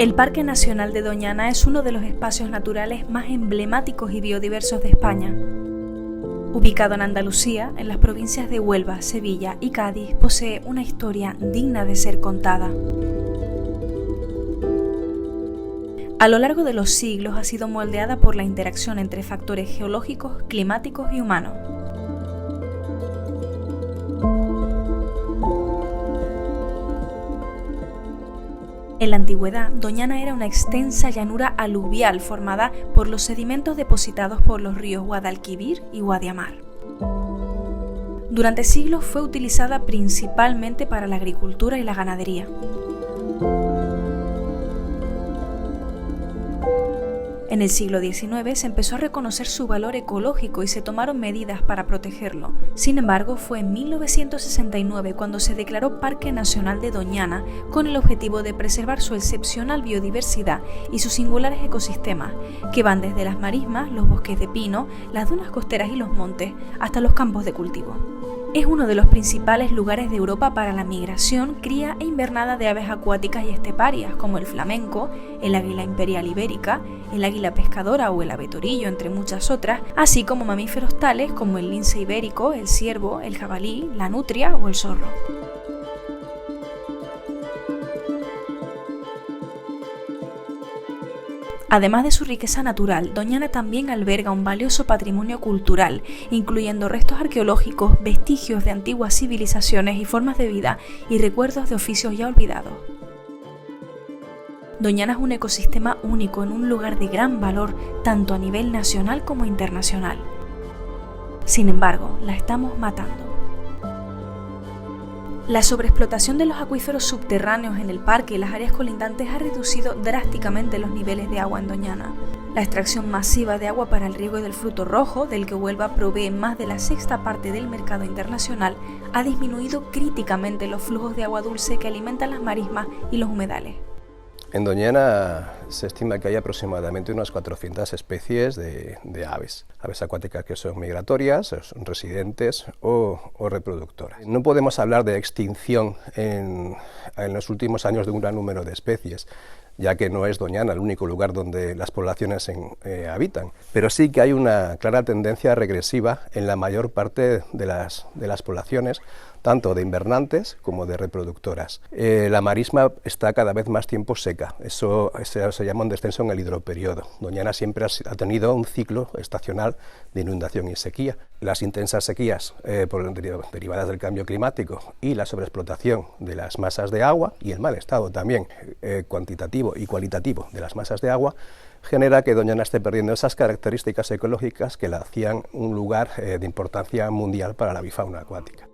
El Parque Nacional de Doñana es uno de los espacios naturales más emblemáticos y biodiversos de España. Ubicado en Andalucía, en las provincias de Huelva, Sevilla y Cádiz, posee una historia digna de ser contada. A lo largo de los siglos ha sido moldeada por la interacción entre factores geológicos, climáticos y humanos. En la antigüedad, Doñana era una extensa llanura aluvial formada por los sedimentos depositados por los ríos Guadalquivir y Guadiamar. Durante siglos fue utilizada principalmente para la agricultura y la ganadería. En el siglo XIX se empezó a reconocer su valor ecológico y se tomaron medidas para protegerlo. Sin embargo, fue en 1969 cuando se declaró Parque Nacional de Doñana con el objetivo de preservar su excepcional biodiversidad y sus singulares ecosistemas, que van desde las marismas, los bosques de pino, las dunas costeras y los montes, hasta los campos de cultivo. Es uno de los principales lugares de Europa para la migración, cría e invernada de aves acuáticas y esteparias, como el flamenco, el águila imperial ibérica, el águila pescadora o el abetorillo, entre muchas otras, así como mamíferos tales como el lince ibérico, el ciervo, el jabalí, la nutria o el zorro. Además de su riqueza natural, Doñana también alberga un valioso patrimonio cultural, incluyendo restos arqueológicos, vestigios de antiguas civilizaciones y formas de vida y recuerdos de oficios ya olvidados. Doñana es un ecosistema único en un lugar de gran valor, tanto a nivel nacional como internacional. Sin embargo, la estamos matando. La sobreexplotación de los acuíferos subterráneos en el parque y las áreas colindantes ha reducido drásticamente los niveles de agua en Doñana. La extracción masiva de agua para el riego del fruto rojo, del que Huelva provee más de la sexta parte del mercado internacional, ha disminuido críticamente los flujos de agua dulce que alimentan las marismas y los humedales. En Doñana se estima que hay aproximadamente unas 400 especies de aves acuáticas que son migratorias, son residentes o reproductoras. No podemos hablar de extinción en los últimos años de un gran número de especies, ya que no es Doñana el único lugar donde las poblaciones habitan, pero sí que hay una clara tendencia regresiva en la mayor parte de las poblaciones, tanto de invernantes como de reproductoras. La marisma está cada vez más tiempo seca, eso se llama un descenso en el hidroperiodo. Doñana siempre ha tenido un ciclo estacional de inundación y sequía. Las intensas sequías derivadas del cambio climático y la sobreexplotación de las masas de agua y el mal estado también cuantitativo y cualitativo de las masas de agua genera que Doñana esté perdiendo esas características ecológicas que la hacían un lugar de importancia mundial para la avifauna acuática.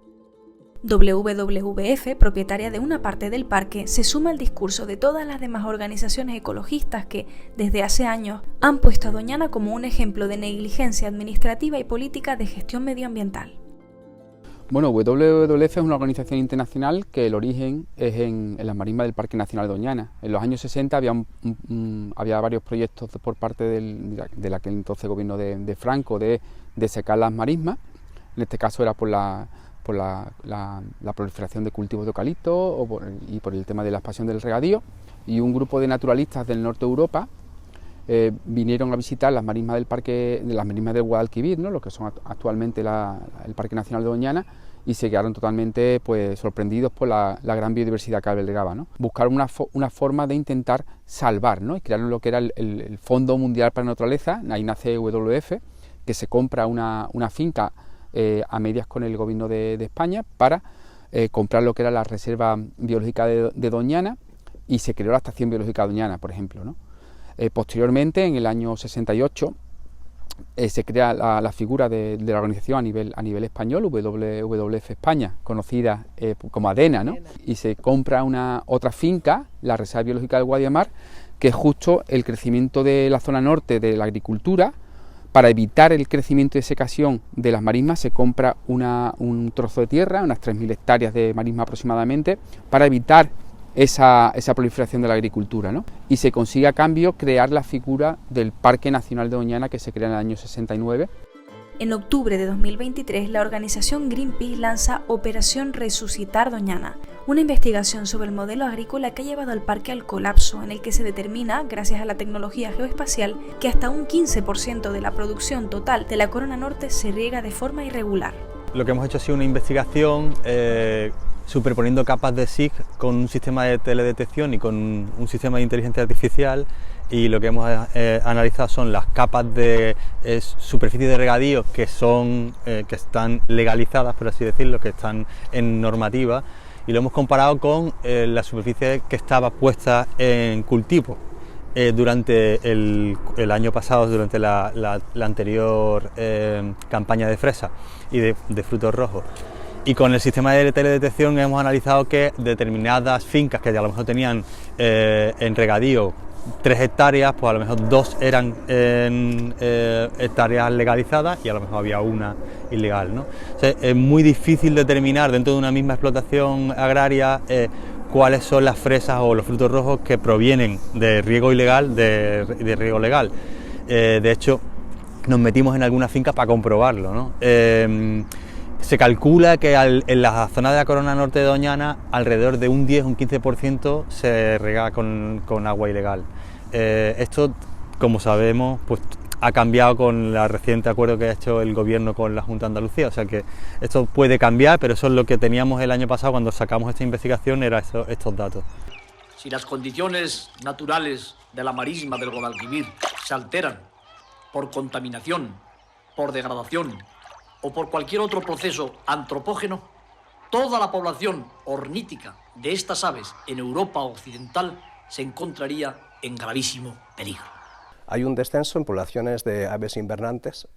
WWF, propietaria de una parte del parque, se suma al discurso de todas las demás organizaciones ecologistas que, desde hace años, han puesto a Doñana como un ejemplo de negligencia administrativa y política de gestión medioambiental. Bueno, WWF es una organización internacional que el origen es en las marismas del Parque Nacional de Doñana. En los años 60 había varios proyectos por parte del aquel entonces gobierno de Franco de secar las marismas. En este caso era por la proliferación de cultivos de eucalipto y por el tema de la expansión del regadío, y un grupo de naturalistas del norte de Europa vinieron a visitar las marismas del Guadalquivir, ¿no?, lo que son actualmente el Parque Nacional de Doñana, y se quedaron totalmente sorprendidos por la gran biodiversidad que albergaba, ¿no? Buscaron una forma de intentar salvar, ¿no?, y crearon lo que era el Fondo Mundial para la Naturaleza. Ahí nace WWF, que se compra una finca a medias con el gobierno de España para comprar lo que era la reserva biológica de Doñana, y se creó la estación biológica de Doñana, por ejemplo, ¿no? Posteriormente, en el año 68, se crea la figura de la organización a nivel español, WWF España, conocida como ADENA, ¿no? Y se compra otra finca, la Reserva Biológica del Guadiamar, que es justo el crecimiento de la zona norte de la agricultura. Para evitar el crecimiento y secación de las marismas se compra un trozo de tierra, unas 3.000 hectáreas de marisma aproximadamente, para evitar esa proliferación de la agricultura, ¿no? Y se consigue a cambio crear la figura del Parque Nacional de Doñana, que se crea en el año 69. En octubre de 2023, la organización Greenpeace lanza Operación Resucitar Doñana, una investigación sobre el modelo agrícola que ha llevado al parque al colapso, en el que se determina, gracias a la tecnología geoespacial, que hasta un 15% de la producción total de la Corona Norte se riega de forma irregular. Lo que hemos hecho ha sido una investigación superponiendo capas de SIG con un sistema de teledetección y con un sistema de inteligencia artificial, y lo que hemos analizado son las capas de superficie de regadío que están legalizadas, por así decirlo, que están en normativa, y lo hemos comparado con la superficie que estaba puesta en cultivo durante el año pasado, durante la anterior campaña de fresa y de frutos rojos. Y con el sistema de teledetección hemos analizado que determinadas fincas que a lo mejor tenían en regadío 3 hectáreas, pues a lo mejor 2 eran hectáreas legalizadas y a lo mejor había una ilegal, ¿no? O sea, es muy difícil determinar dentro de una misma explotación agraria cuáles son las fresas o los frutos rojos que provienen de riego ilegal, de riego legal. De hecho, nos metimos en algunas fincas para comprobarlo, ¿no? Se calcula que en la zona de la Corona Norte de Doñana alrededor de un 10 o un 15% se riega con agua ilegal. Esto, como sabemos, pues ha cambiado con el reciente acuerdo que ha hecho el gobierno con la Junta de Andalucía, o sea que esto puede cambiar, pero eso es lo que teníamos el año pasado cuando sacamos esta investigación, era estos datos. Si las condiciones naturales de la marisma del Guadalquivir se alteran por contaminación, por degradación o por cualquier otro proceso antropógeno, toda la población ornítica de estas aves en Europa occidental se encontraría en gravísimo peligro. Hay un descenso en poblaciones de aves invernantes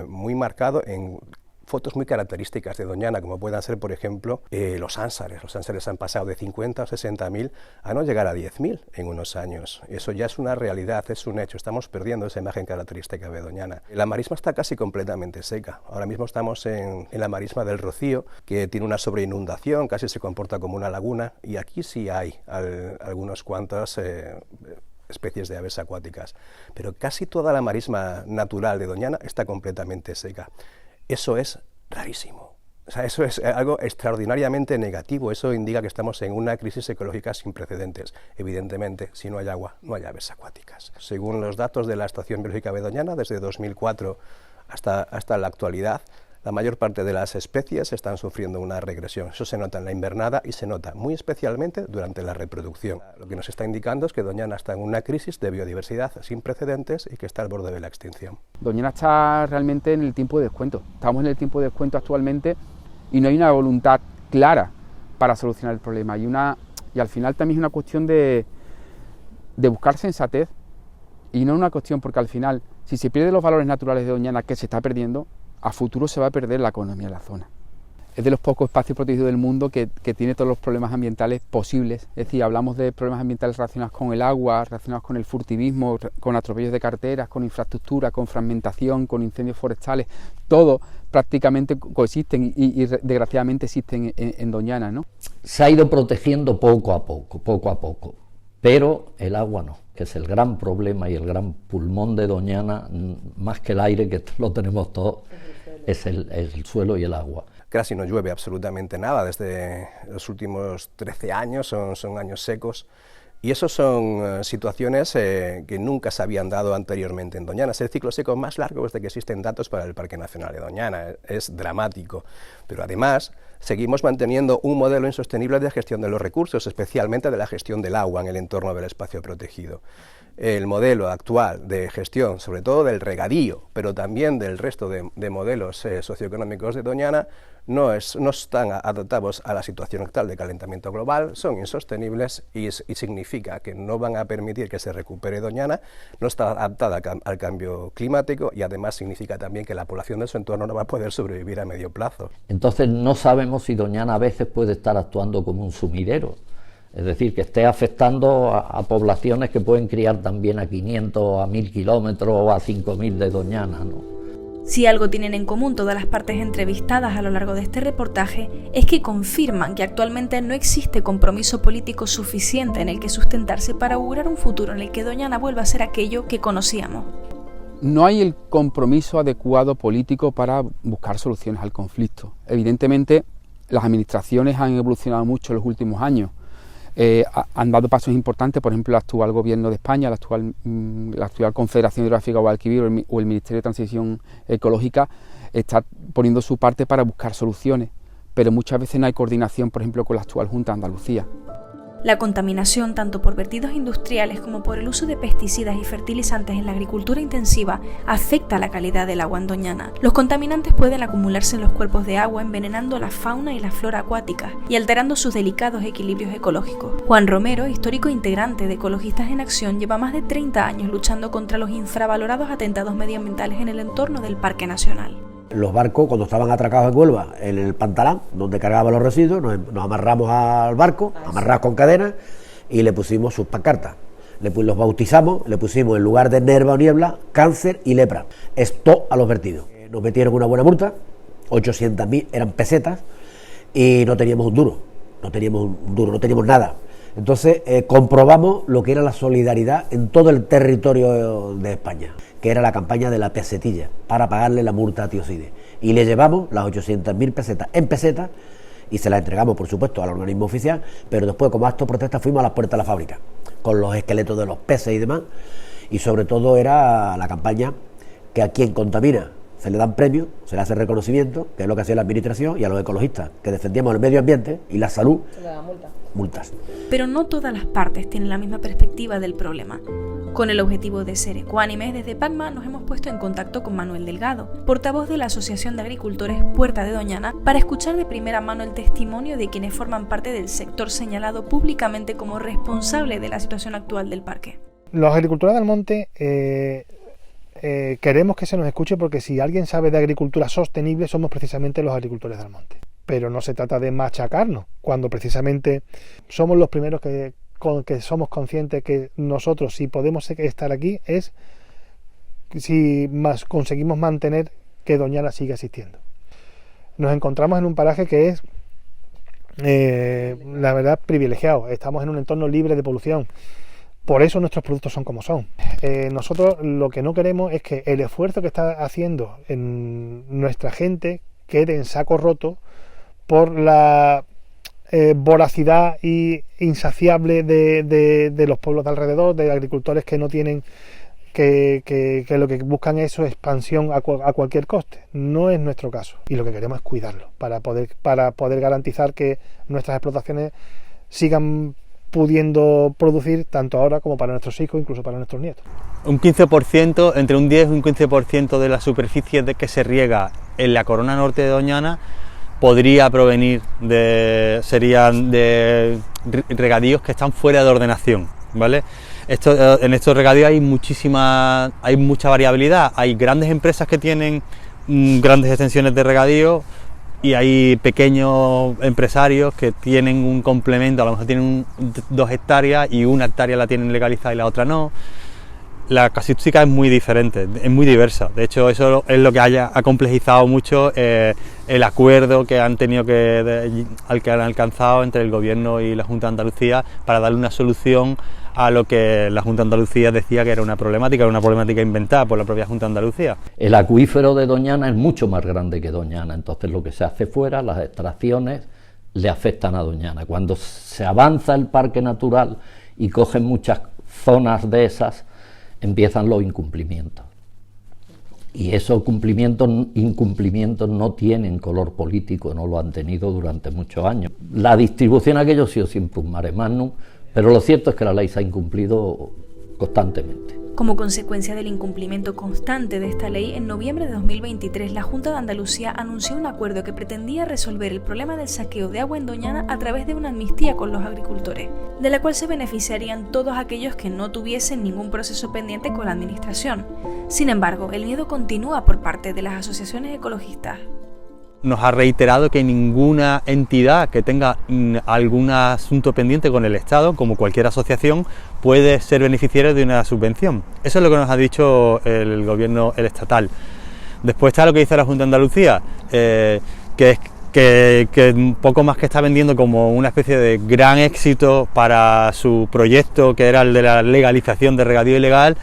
muy marcado en fotos muy características de Doñana, como puedan ser, por ejemplo, los ánsares. Los ánsares han pasado de 50 o 60.000 a no llegar a 10.000 en unos años. Eso ya es una realidad, es un hecho. Estamos perdiendo esa imagen característica de Doñana. La marisma está casi completamente seca. Ahora mismo estamos en la marisma del Rocío, que tiene una sobreinundación, casi se comporta como una laguna, y aquí sí hay algunos cuantos especies de aves acuáticas, pero casi toda la marisma natural de Doñana está completamente seca. Eso es rarísimo, o sea, eso es algo extraordinariamente negativo. Eso indica que estamos en una crisis ecológica sin precedentes. Evidentemente, si no hay agua, no hay aves acuáticas. Según los datos de la Estación Biológica de Doñana, desde 2004 hasta la actualidad, la mayor parte de las especies están sufriendo una regresión. Eso se nota en la invernada y se nota muy especialmente durante la reproducción. Lo que nos está indicando es que Doñana está en una crisis de biodiversidad sin precedentes y que está al borde de la extinción. Doñana está realmente en el tiempo de descuento. Estamos en el tiempo de descuento actualmente y no hay una voluntad clara para solucionar el problema. Y al final también es una cuestión de buscar sensatez, y no una cuestión porque al final, si se pierden los valores naturales de Doñana, que se está perdiendo, a futuro se va a perder la economía de la zona. Es de los pocos espacios protegidos del mundo que tiene todos los problemas ambientales posibles. Es decir, hablamos de problemas ambientales relacionados con el agua, relacionados con el furtivismo, con atropellos de carreteras, con infraestructura, con fragmentación, con incendios forestales. Todo prácticamente coexisten y desgraciadamente existen en Doñana, ¿no? Se ha ido protegiendo poco a poco, pero el agua no, que es el gran problema y el gran pulmón de Doñana, más que el aire, que lo tenemos todos, es el suelo y el agua. Casi no llueve absolutamente nada desde los últimos 13 años, son años secos, y eso son situaciones que nunca se habían dado anteriormente en Doñana. Es el ciclo seco más largo desde que existen datos para el Parque Nacional de Doñana. Es dramático, pero además seguimos manteniendo un modelo insostenible de gestión de los recursos, especialmente de la gestión del agua en el entorno del espacio protegido. El modelo actual de gestión, sobre todo del regadío, pero también del resto de modelos socioeconómicos de Doñana, no están adaptados a la situación actual de calentamiento global, son insostenibles y significa que no van a permitir que se recupere Doñana, no está adaptada al cambio climático, y además significa también que la población de su entorno no va a poder sobrevivir a medio plazo. Entonces no sabemos si Doñana a veces puede estar actuando como un sumidero. Es decir, que esté afectando a poblaciones que pueden criar también a 500, a 1000 kilómetros o a 5000 de Doñana, ¿no? Si algo tienen en común todas las partes entrevistadas a lo largo de este reportaje, es que confirman que actualmente no existe compromiso político suficiente en el que sustentarse para augurar un futuro en el que Doñana vuelva a ser aquello que conocíamos. No hay el compromiso adecuado político para buscar soluciones al conflicto. Evidentemente, las administraciones han evolucionado mucho en los últimos años. Han dado pasos importantes, por ejemplo, el actual Gobierno de España, la actual Confederación Hidrográfica Guadalquivir o el Ministerio de Transición Ecológica está poniendo su parte para buscar soluciones, pero muchas veces no hay coordinación, por ejemplo, con la actual Junta de Andalucía. La contaminación, tanto por vertidos industriales como por el uso de pesticidas y fertilizantes en la agricultura intensiva, afecta la calidad del agua en Doñana. Los contaminantes pueden acumularse en los cuerpos de agua, envenenando la fauna y la flora acuática y alterando sus delicados equilibrios ecológicos. Juan Romero, histórico integrante de Ecologistas en Acción, lleva más de 30 años luchando contra los infravalorados atentados medioambientales en el entorno del Parque Nacional. Los barcos, cuando estaban atracados en Huelva, en el Pantalán, donde cargaban los residuos, nos amarramos al barco, amarrados con cadenas, y le pusimos sus pancartas. Los bautizamos, le pusimos en lugar de Nerva o Niebla, Cáncer y Lepra. Stop a los vertidos. Nos metieron una buena multa, 800.000, eran pesetas, y no teníamos un duro, no teníamos nada. Entonces comprobamos lo que era la solidaridad en todo el territorio de España, que era la campaña de la pesetilla, para pagarle la multa a Tiocide. Y le llevamos las 800.000 pesetas en pesetas y se las entregamos, por supuesto, al organismo oficial, pero después, como acto de protesta, fuimos a las puertas de la fábrica, con los esqueletos de los peces y demás, y sobre todo era la campaña que a quien contamina se le dan premios, se le hace reconocimiento, que es lo que hacía la administración, y a los ecologistas, que defendíamos el medio ambiente y la salud, se le da multas. Pero no todas las partes tienen la misma perspectiva del problema. Con el objetivo de ser ecuánimes, desde PACMA nos hemos puesto en contacto con Manuel Delgado, portavoz de la Asociación de Agricultores Puerta de Doñana, para escuchar de primera mano el testimonio de quienes forman parte del sector señalado públicamente como responsable de la situación actual del parque. Los agricultores del monte queremos que se nos escuche, porque si alguien sabe de agricultura sostenible somos precisamente los agricultores del monte. Pero no se trata de machacarnos, cuando precisamente somos los primeros que somos conscientes que nosotros, si podemos estar aquí, es si conseguimos mantener que Doñana siga existiendo. Nos encontramos en un paraje que es, la verdad, privilegiado. Estamos en un entorno libre de polución. Por eso nuestros productos son como son. Nosotros lo que no queremos es que el esfuerzo que está haciendo en nuestra gente quede en saco roto por la voracidad y insaciable de los pueblos de alrededor, de agricultores que no tienen, que lo que buscan es su expansión a cualquier coste. No es nuestro caso, y lo que queremos es cuidarlo para poder garantizar que nuestras explotaciones sigan pudiendo producir tanto ahora como para nuestros hijos, incluso para nuestros nietos. Un 15%, entre un 10 y un 15% de la superficie de que se riega en la corona norte de Doñana podría provenir serían de regadíos que están fuera de ordenación, ¿vale? En estos regadíos hay mucha variabilidad. Hay grandes empresas que tienen grandes extensiones de regadío, y hay pequeños empresarios que tienen un complemento, a lo mejor tienen 2 hectáreas y 1 hectárea la tienen legalizada y la otra no. La casuística es muy diferente, es muy diversa. De hecho, eso es lo que ha complejizado mucho el acuerdo que han tenido al que han alcanzado entre el Gobierno y la Junta de Andalucía para darle una solución a lo que la Junta de Andalucía decía que era una problemática inventada por la propia Junta de Andalucía. El acuífero de Doñana es mucho más grande que Doñana, entonces lo que se hace fuera, las extracciones, le afectan a Doñana. Cuando se avanza el parque natural y cogen muchas zonas de esas, empiezan los incumplimientos. Y esos incumplimientos no tienen color político, no lo han tenido durante muchos años. La distribución aquello ha sido siempre un mare magnum, pero lo cierto es que la ley se ha incumplido constantemente. Como consecuencia del incumplimiento constante de esta ley, en noviembre de 2023 la Junta de Andalucía anunció un acuerdo que pretendía resolver el problema del saqueo de agua en Doñana a través de una amnistía con los agricultores, de la cual se beneficiarían todos aquellos que no tuviesen ningún proceso pendiente con la administración. Sin embargo, el miedo continúa por parte de las asociaciones ecologistas. Nos ha reiterado que ninguna entidad que tenga algún asunto pendiente con el Estado, como cualquier asociación, puede ser beneficiario de una subvención. Eso es lo que nos ha dicho el Gobierno estatal. Después está lo que dice la Junta de Andalucía, que poco más que está vendiendo como una especie de gran éxito para su proyecto, que era el de la legalización de regadío ilegal,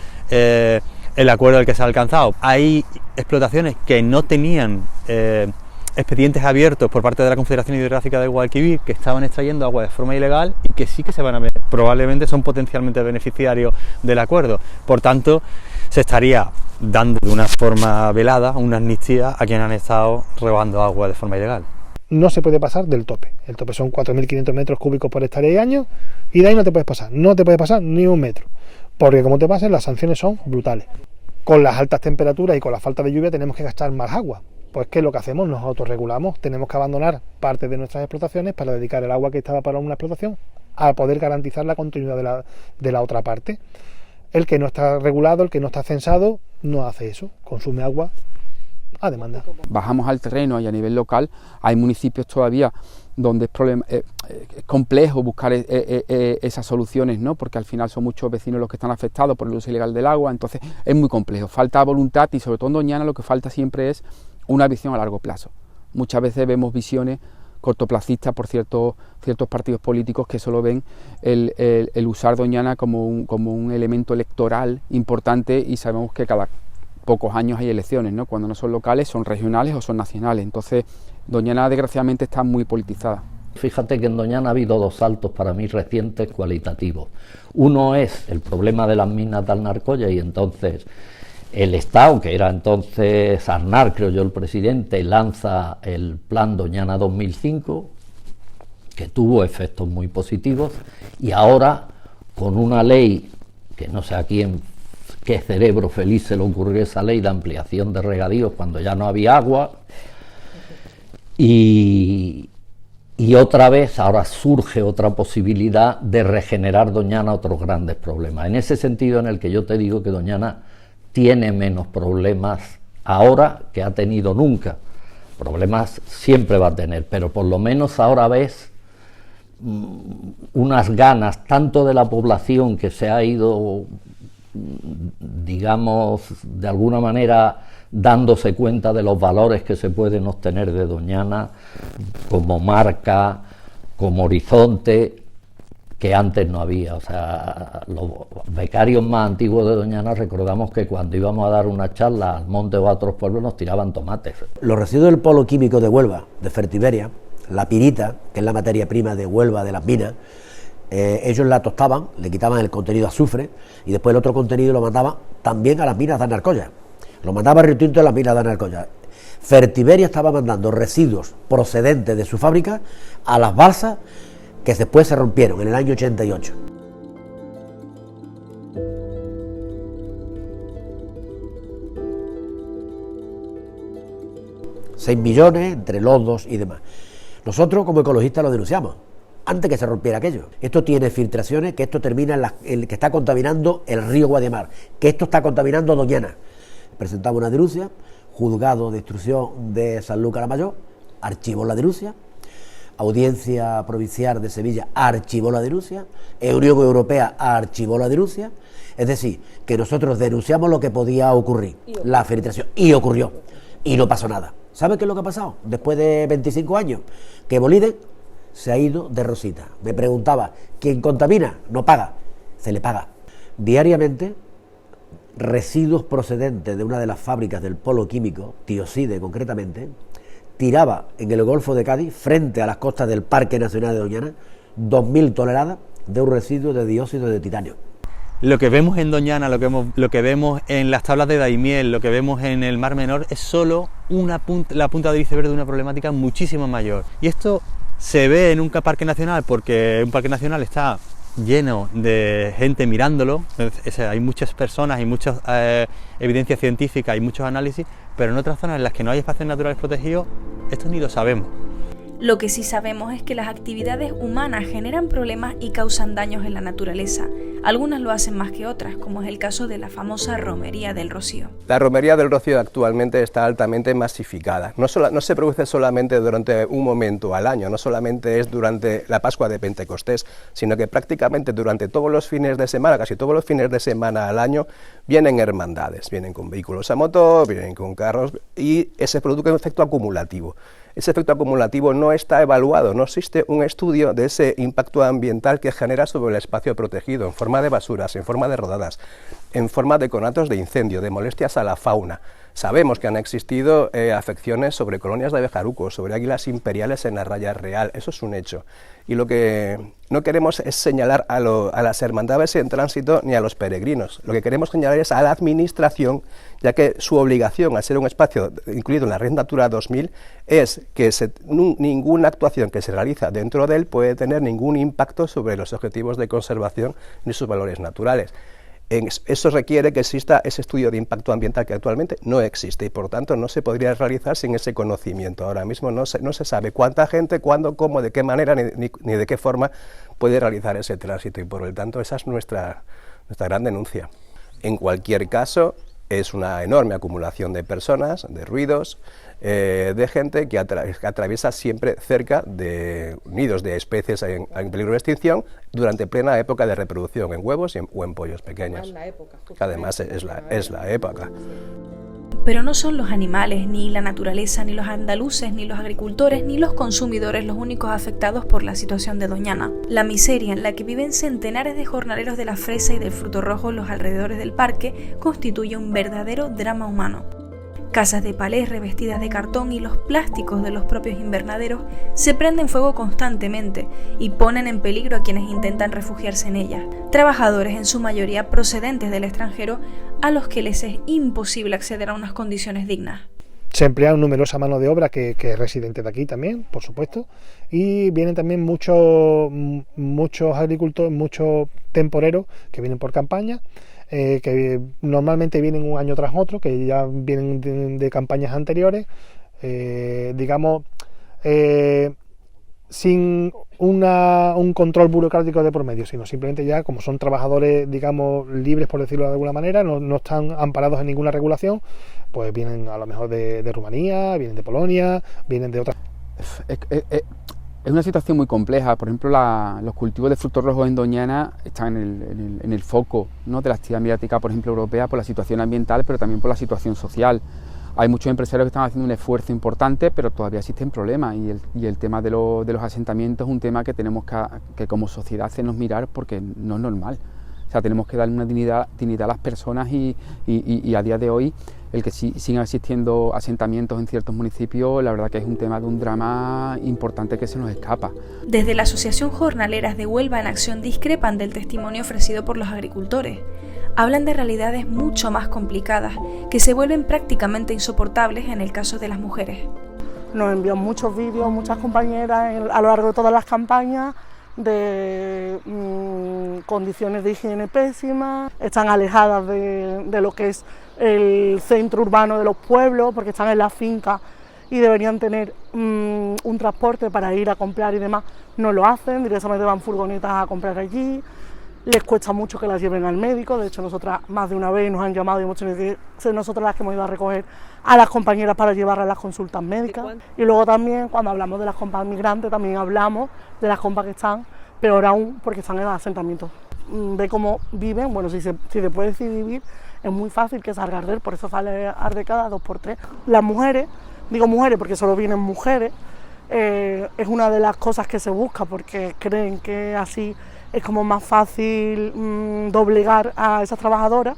el acuerdo al que se ha alcanzado. Hay explotaciones que no tenían expedientes abiertos por parte de la Confederación Hidrográfica del Guadalquivir, que estaban extrayendo agua de forma ilegal y que sí que probablemente son potencialmente beneficiarios del acuerdo. Por tanto, se estaría dando de una forma velada una amnistía a quienes han estado robando agua de forma ilegal. No se puede pasar del tope. El tope son 4.500 metros cúbicos por hectárea y año, y de ahí no te puedes pasar. No te puedes pasar ni un metro, porque como te pases, las sanciones son brutales. Con las altas temperaturas y con la falta de lluvia tenemos que gastar más agua. Pues ¿qué es lo que hacemos? Nos autorregulamos. Tenemos que abandonar parte de nuestras explotaciones para dedicar el agua que estaba para una explotación a poder garantizar la continuidad de la otra parte. El que no está regulado, el que no está censado, no hace eso, consume agua a demanda. Bajamos al terreno y a nivel local hay municipios todavía donde es complejo buscar esas soluciones, ¿no? Porque al final son muchos vecinos los que están afectados por el uso ilegal del agua, entonces es muy complejo, falta voluntad y sobre todo en Doñana lo que falta siempre es una visión a largo plazo. Muchas veces vemos visiones cortoplacistas por ciertos partidos políticos que solo ven el usar Doñana como un elemento electoral importante, y sabemos que cada pocos años hay elecciones, ¿no? Cuando no son locales, son regionales o son nacionales. Entonces, Doñana desgraciadamente está muy politizada. Fíjate que en Doñana ha habido dos saltos para mí recientes cualitativos. Uno es el problema de las minas de Alnarcoya, y entonces el Estado, que era entonces Aznar, creo yo, el presidente, lanza el Plan Doñana 2005, que tuvo efectos muy positivos, y ahora con una ley que no sé a quién, qué cerebro feliz se le ocurrió esa ley de ampliación de regadíos cuando ya no había agua, y otra vez ahora surge otra posibilidad de regenerar Doñana, otros grandes problemas. En ese sentido en el que yo te digo que Doñana tiene menos problemas ahora que ha tenido nunca. Problemas siempre va a tener, pero por lo menos ahora ves unas ganas tanto de la población que se ha ido, digamos, de alguna manera dándose cuenta de los valores que se pueden obtener de Doñana como marca, como horizonte, que antes no había. O sea, los becarios más antiguos de Doñana recordamos que cuando íbamos a dar una charla al monte o a otros pueblos nos tiraban tomates. Los residuos del polo químico de Huelva, de Fertiberia, la pirita, que es la materia prima de Huelva, de las minas, ellos la tostaban, le quitaban el contenido de azufre y después el otro contenido lo mandaban también a las minas de Alnarcoya. Lo mandaba a Río Tinto a las minas de Alnarcoya. Fertiberia estaba mandando residuos procedentes de su fábrica a las balsas que después se rompieron en el año 88. $6 millones entre lodos y demás. Nosotros como ecologistas lo denunciamos antes que se rompiera aquello. Esto tiene filtraciones, que esto termina en que está contaminando el río Guadiamar, que esto está contaminando Doñana. Presentamos una denuncia, juzgado de instrucción de Sanlúcar la Mayor, archivó la denuncia, Audiencia Provincial de Sevilla archivó la denuncia, Unión Europea archivó la denuncia, es decir, que nosotros denunciamos lo que podía ocurrir, la filtración, y ocurrió, y no pasó nada. ¿Sabe qué es lo que ha pasado? Después de 25 años, que Boliden se ha ido de rosita. Me preguntaba, ¿quién contamina? No paga, se le paga. Diariamente, residuos procedentes de una de las fábricas del polo químico, Tioside concretamente, tiraba en el Golfo de Cádiz, frente a las costas del Parque Nacional de Doñana, 2.000 toneladas de un residuo de dióxido de titanio. Lo que vemos en Doñana, lo que vemos en las tablas de Daimiel, lo que vemos en el Mar Menor, es solo la punta del iceberg de una problemática muchísimo mayor. Y esto se ve en un parque nacional porque un parque nacional está lleno de gente mirándolo, hay muchas personas, hay muchas evidencias científicas, hay muchos análisis, pero en otras zonas en las que no hay espacios naturales protegidos, esto ni lo sabemos. Lo que sí sabemos es que las actividades humanas generan problemas y causan daños en la naturaleza. Algunas lo hacen más que otras, como es el caso de la famosa romería del Rocío. La romería del Rocío actualmente está altamente masificada. No se produce solamente durante un momento al año, no solamente es durante la Pascua de Pentecostés, sino que prácticamente durante todos los fines de semana, casi todos los fines de semana al año, vienen hermandades, vienen con vehículos a motor, vienen con carros, y se produce un efecto acumulativo. ese efecto acumulativo no está evaluado, no existe un estudio de ese impacto ambiental que genera sobre el espacio protegido, en forma de basuras, en forma de rodadas, en forma de conatos de incendio, de molestias a la fauna. Sabemos que han existido afecciones sobre colonias de abejarucos, sobre águilas imperiales en la raya real, eso es un hecho. Y lo que no queremos es señalar a las hermandades en tránsito ni a los peregrinos, lo que queremos señalar es a la Administración, ya que su obligación al ser un espacio incluido en la Red Natura 2000 es que ninguna actuación que se realiza dentro de él puede tener ningún impacto sobre los objetivos de conservación ni sus valores naturales. Eso requiere que exista ese estudio de impacto ambiental que actualmente no existe y por lo tanto no se podría realizar sin ese conocimiento. Ahora mismo no se sabe cuánta gente, cuándo, cómo, de qué manera ni de qué forma puede realizar ese tránsito y por lo tanto esa es nuestra gran denuncia. En cualquier caso es una enorme acumulación de personas, de ruidos, de gente que atraviesa siempre cerca de nidos de especies en peligro de extinción durante plena época de reproducción en huevos o en pollos pequeños. Además es la época. Pero no son los animales, ni la naturaleza, ni los andaluces, ni los agricultores, ni los consumidores los únicos afectados por la situación de Doñana. La miseria en la que viven centenares de jornaleros de la fresa y del fruto rojo en los alrededores del parque constituye un verdadero drama humano. Casas de palés revestidas de cartón y los plásticos de los propios invernaderos se prenden fuego constantemente y ponen en peligro a quienes intentan refugiarse en ellas. Trabajadores en su mayoría procedentes del extranjero a los que les es imposible acceder a unas condiciones dignas. Se emplea numerosa mano de obra que es residente de aquí también, por supuesto, y vienen también muchos agricultores, muchos temporeros que vienen por campaña, que normalmente vienen un año tras otro, que ya vienen de campañas anteriores, sin un control burocrático de por medio, sino simplemente ya como son trabajadores, digamos, libres por decirlo de alguna manera, no están amparados en ninguna regulación, pues vienen a lo mejor de Rumanía, vienen de Polonia, vienen de otras... Es una situación muy compleja. Por ejemplo, los cultivos de frutos rojos en Doñana están en el foco, ¿no?, de la actividad mediática, por ejemplo, europea, por la situación ambiental, pero también por la situación social. Hay muchos empresarios que están haciendo un esfuerzo importante, pero todavía existen problemas y el tema de los asentamientos es un tema que tenemos que como sociedad hacernos mirar porque no es normal. O sea, tenemos que darle una dignidad a las personas y a día de hoy el que sigan existiendo asentamientos en ciertos municipios, la verdad que es un tema de un drama importante que se nos escapa. Desde la Asociación Jornaleras de Huelva en Acción discrepan del testimonio ofrecido por los agricultores. Hablan de realidades mucho más complicadas, que se vuelven prácticamente insoportables en el caso de las mujeres. Nos envían muchos vídeos, muchas compañeras a lo largo de todas las campañas, de condiciones de higiene pésimas, están alejadas de lo que es el centro urbano de los pueblos, porque están en la finca y deberían tener un transporte para ir a comprar y demás, no lo hacen, directamente van furgonetas a comprar allí, les cuesta mucho que las lleven al médico. De hecho, nosotras más de una vez nos han llamado y hemos tenido que ser nosotras las que hemos ido a recoger a las compañeras para llevarlas a las consultas médicas. Y luego también, cuando hablamos de las compas migrantes, también hablamos de las compas que están peor aún porque están en asentamientos. De cómo viven, bueno, si se puede decidir vivir, es muy fácil que salga a arder, por eso sale a arder cada 2 por 3. Las mujeres, digo mujeres porque solo vienen mujeres, es una de las cosas que se busca porque creen que así es como más fácil doblegar a esas trabajadoras,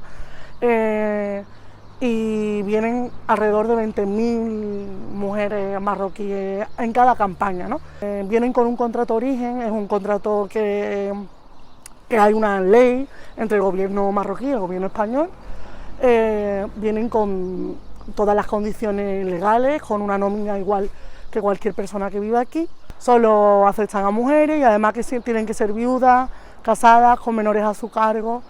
y vienen alrededor de 20.000 mujeres marroquíes en cada campaña, ¿no? Vienen con un contrato origen, es un contrato que hay una ley entre el gobierno marroquí y el gobierno español, vienen con todas las condiciones legales, con una nómina igual que cualquier persona que viva aquí. Solo aceptan a mujeres y además que tienen que ser viudas, casadas, con menores a su cargo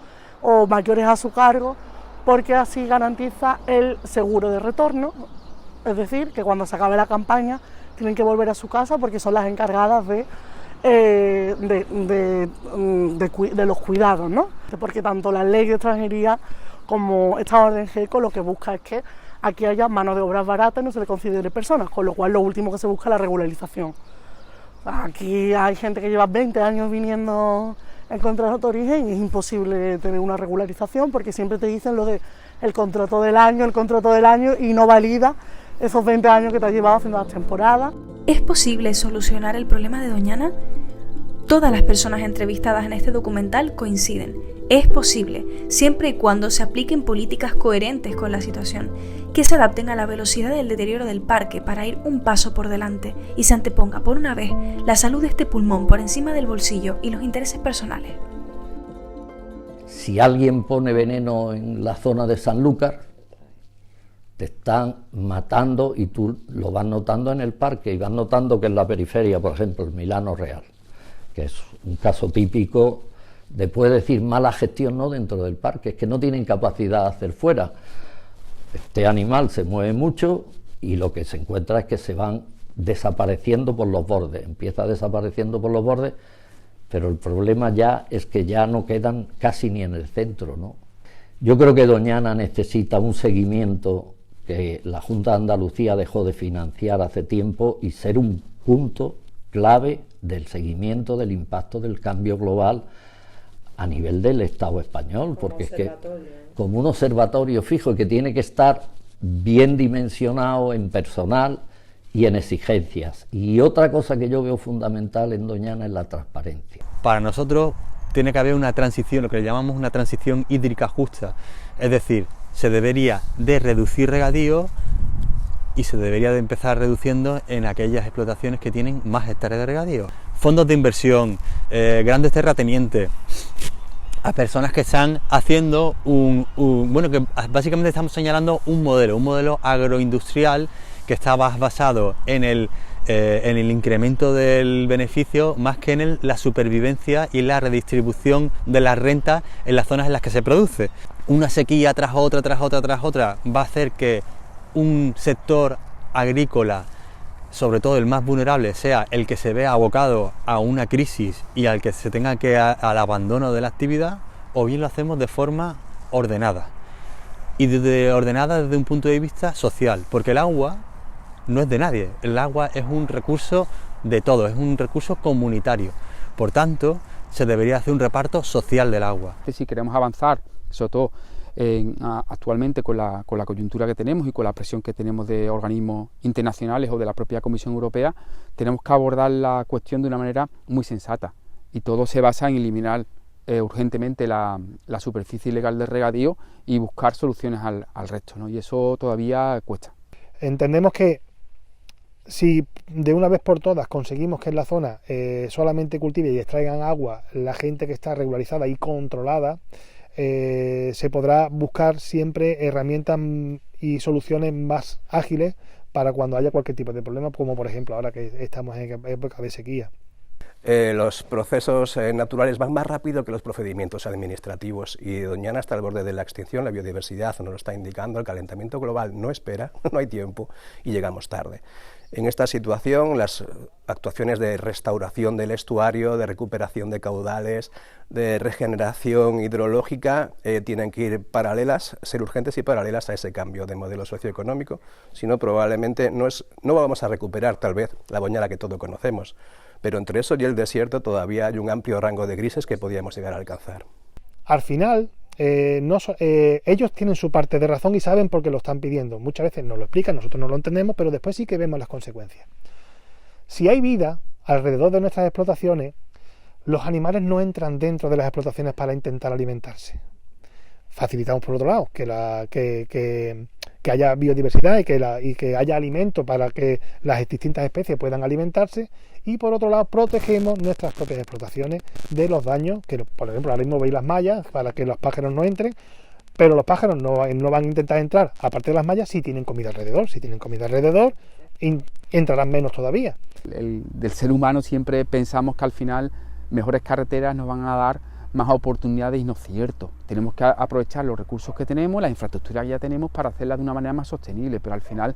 o mayores a su cargo, porque así garantiza el seguro de retorno, es decir, que cuando se acabe la campaña tienen que volver a su casa porque son las encargadas de los cuidados, ¿no? Porque tanto la ley de extranjería como esta orden GECO lo que busca es que aquí haya mano de obra barata y no se le considere personas, con lo cual lo último que se busca es la regularización. Aquí hay gente que lleva 20 años viniendo en contrato de origen y es imposible tener una regularización porque siempre te dicen lo de el contrato del año y no valida esos 20 años que te has llevado haciendo las temporadas. ¿Es posible solucionar el problema de Doñana? Todas las personas entrevistadas en este documental coinciden. Es posible, siempre y cuando se apliquen políticas coherentes con la situación, que se adapten a la velocidad del deterioro del parque para ir un paso por delante y se anteponga por una vez la salud de este pulmón por encima del bolsillo y los intereses personales. Si alguien pone veneno en la zona de Sanlúcar, te están matando y tú lo vas notando en el parque y vas notando que en la periferia, por ejemplo, el Milano Real, que es un caso típico de, puede decir, mala gestión no dentro del parque, es que no tienen capacidad de hacer fuera. Este animal se mueve mucho y lo que se encuentra es que se van desapareciendo por los bordes, empieza desapareciendo por los bordes, pero el problema ya es que ya no quedan casi ni en el centro, ¿no? Yo creo que Doñana necesita un seguimiento que la Junta de Andalucía dejó de financiar hace tiempo y ser un punto clave del seguimiento del impacto del cambio global a nivel del Estado español, porque es que como un observatorio fijo que tiene que estar bien dimensionado en personal y en exigencias. Y otra cosa que yo veo fundamental en Doñana es la transparencia. Para nosotros tiene que haber una transición, lo que le llamamos una transición hídrica justa, es decir, se debería de reducir regadío y se debería de empezar reduciendo en aquellas explotaciones que tienen más hectáreas de regadío. Fondos de inversión, grandes terratenientes, a personas que están haciendo bueno, que básicamente estamos señalando un modelo agroindustrial que está más basado en el incremento del beneficio más que en la supervivencia y la redistribución de la renta en las zonas en las que se produce. Una sequía tras otra va a hacer que un sector agrícola, sobre todo el más vulnerable, sea el que se vea abocado a una crisis y al que se tenga que al abandono de la actividad, o bien lo hacemos de forma ordenada. Y ordenada desde un punto de vista social, porque el agua no es de nadie, el agua es un recurso de todos, es un recurso comunitario. Por tanto, se debería hacer un reparto social del agua. Si queremos avanzar, sobre todo actualmente con la coyuntura que tenemos y con la presión que tenemos de organismos internacionales o de la propia Comisión Europea, tenemos que abordar la cuestión de una manera muy sensata, y todo se basa en eliminar urgentemente la superficie ilegal de regadío y buscar soluciones al resto, ¿no? Y eso todavía cuesta. Entendemos que si de una vez por todas conseguimos que en la zona solamente cultive y extraigan agua la gente que está regularizada y controlada, se podrá buscar siempre herramientas y soluciones más ágiles para cuando haya cualquier tipo de problema, como por ejemplo ahora que estamos en época de sequía. Los procesos naturales van más rápido que los procedimientos administrativos y Doñana está al borde de la extinción, la biodiversidad nos lo está indicando, el calentamiento global no espera, no hay tiempo y llegamos tarde. En esta situación, las actuaciones de restauración del estuario, de recuperación de caudales, de regeneración hidrológica tienen que ir paralelas, ser urgentes y paralelas a ese cambio de modelo socioeconómico, si no probablemente no vamos a recuperar tal vez la Doñana que todos conocemos, pero entre eso y el desierto todavía hay un amplio rango de grises que podríamos llegar a alcanzar. Al final, ellos tienen su parte de razón y saben por qué lo están pidiendo. Muchas veces nos lo explican, nosotros no lo entendemos, pero después sí que vemos las consecuencias. Si hay vida alrededor de nuestras explotaciones, los animales no entran dentro de las explotaciones para intentar alimentarse. Facilitamos por otro lado que haya biodiversidad y que haya alimento para que las distintas especies puedan alimentarse, y por otro lado protegemos nuestras propias explotaciones de los daños que, por ejemplo, ahora mismo veis las mallas para que los pájaros no entren, pero los pájaros no van a intentar entrar aparte de las mallas si tienen comida alrededor. Si tienen comida alrededor entrarán menos todavía. Del ser humano siempre pensamos que al final mejores carreteras nos van a dar más oportunidades, y no es cierto. Tenemos que aprovechar los recursos que tenemos, las infraestructuras que ya tenemos, para hacerlas de una manera más sostenible, pero al final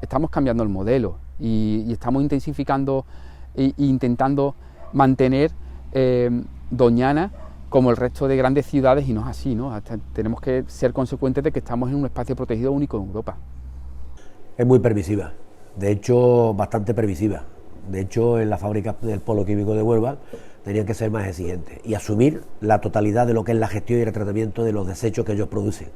estamos cambiando el modelo y estamos intensificando e intentando mantener Doñana como el resto de grandes ciudades, y no es así, ¿no? Tenemos que ser consecuentes de que estamos en un espacio protegido único en Europa. Es muy permisiva, de hecho bastante permisiva. De hecho, en la fábrica del Polo Químico de Huelva tenían que ser más exigentes y asumir la totalidad de lo que es la gestión y el tratamiento de los desechos que ellos producen.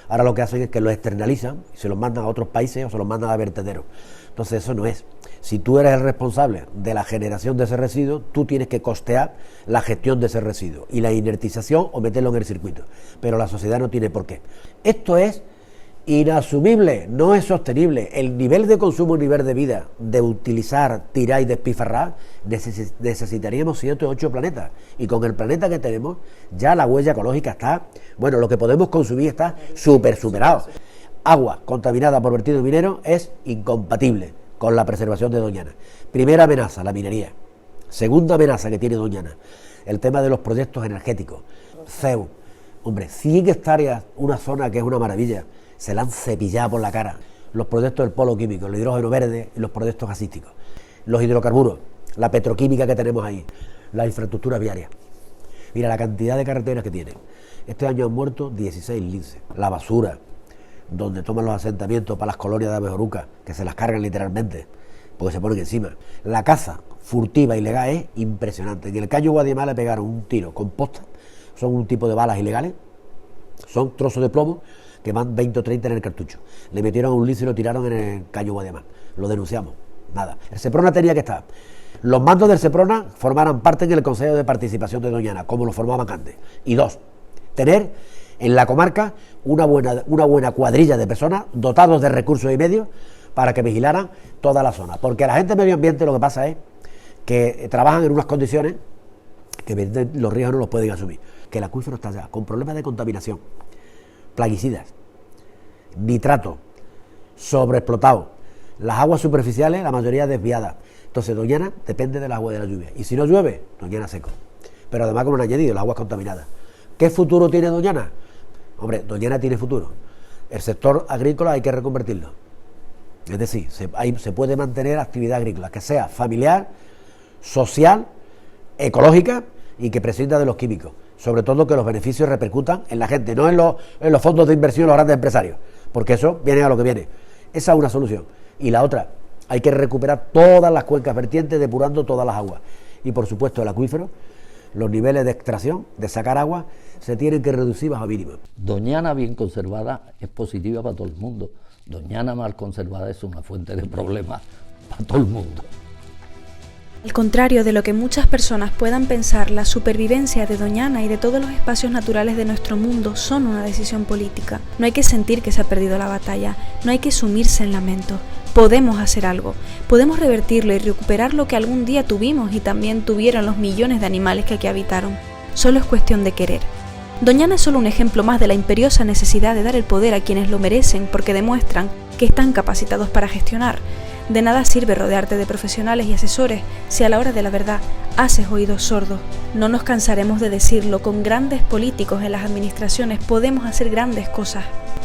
Ahora lo que hacen es que los externalizan y se los mandan a otros países o se los mandan a vertederos. Entonces eso no es. Si tú eres el responsable de la generación de ese residuo, tú tienes que costear la gestión de ese residuo y la inertización o meterlo en el circuito. Pero la sociedad no tiene por qué. Esto es inasumible, no es sostenible. El nivel de consumo, el nivel de vida, de utilizar, tirar y despifarrar, necesitaríamos 7 o 8 planetas. Y con el planeta que tenemos, ya la huella ecológica está, bueno, lo que podemos consumir está superado. Agua contaminada por vertido minero es incompatible con la preservación de Doñana. Primera amenaza, la minería. Segunda amenaza que tiene Doñana, el tema de los proyectos energéticos. CEU, hombre, 100 hectáreas, una zona que es una maravilla, se la han cepillado por la cara. Los proyectos del polo químico, el hidrógeno verde y los proyectos gasísticos. Los hidrocarburos, la petroquímica que tenemos ahí, la infraestructura viaria. Mira la cantidad de carreteras que tienen. Este año han muerto 16 linces. La basura, donde toman los asentamientos para las colonias de aves orucas, que se las cargan literalmente, porque se ponen encima. La caza furtiva ilegal es impresionante. En el Cayo Guadiamar le pegaron un tiro con posta, son un tipo de balas ilegales, son trozos de plomo que van 20 o 30 en el cartucho. Le metieron un lince y lo tiraron en el Cayo Guadiamar. Lo denunciamos. Nada. El Seprona tenía que estar. Los mandos del Seprona formaran parte en el Consejo de Participación de Doñana, como lo formaban antes. Y 2, tener en la comarca una buena cuadrilla de personas dotados de recursos y medios para que vigilaran toda la zona. Porque a la gente de medio ambiente lo que pasa es que trabajan en unas condiciones que los ríos no los pueden asumir. Que el acuífero está ya con problemas de contaminación, plaguicidas, nitrato, sobreexplotado, las aguas superficiales, la mayoría desviadas. Entonces Doñana depende del agua de la lluvia. Y si no llueve, Doñana seco. Pero además, como han añadido, las aguas contaminadas. ¿Qué futuro tiene Doñana? Hombre, Doñana tiene futuro. El sector agrícola hay que reconvertirlo. Es decir, se puede mantener actividad agrícola que sea familiar, social, ecológica y que prescinda de los químicos. Sobre todo que los beneficios repercutan en la gente, no en los fondos de inversión de los grandes empresarios, porque eso viene a lo que viene. Esa es una solución. Y la otra, hay que recuperar todas las cuencas vertientes depurando todas las aguas. Y por supuesto el acuífero, los niveles de extracción, de sacar agua, se tienen que reducir bajo mínimo. Doñana bien conservada es positiva para todo el mundo. Doñana mal conservada es una fuente de problemas para todo el mundo. Al contrario de lo que muchas personas puedan pensar, la supervivencia de Doñana y de todos los espacios naturales de nuestro mundo son una decisión política. No hay que sentir que se ha perdido la batalla, no hay que sumirse en lamento. Podemos hacer algo, podemos revertirlo y recuperar lo que algún día tuvimos y también tuvieron los millones de animales que aquí habitaron. Solo es cuestión de querer. Doñana es solo un ejemplo más de la imperiosa necesidad de dar el poder a quienes lo merecen porque demuestran que están capacitados para gestionar. De nada sirve rodearte de profesionales y asesores si a la hora de la verdad haces oídos sordos. No nos cansaremos de decirlo, con grandes políticos en las administraciones podemos hacer grandes cosas.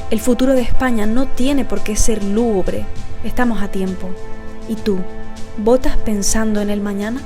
El futuro de España no tiene por qué ser lúgubre. Estamos a tiempo. ¿Y tú? ¿Votas pensando en el mañana?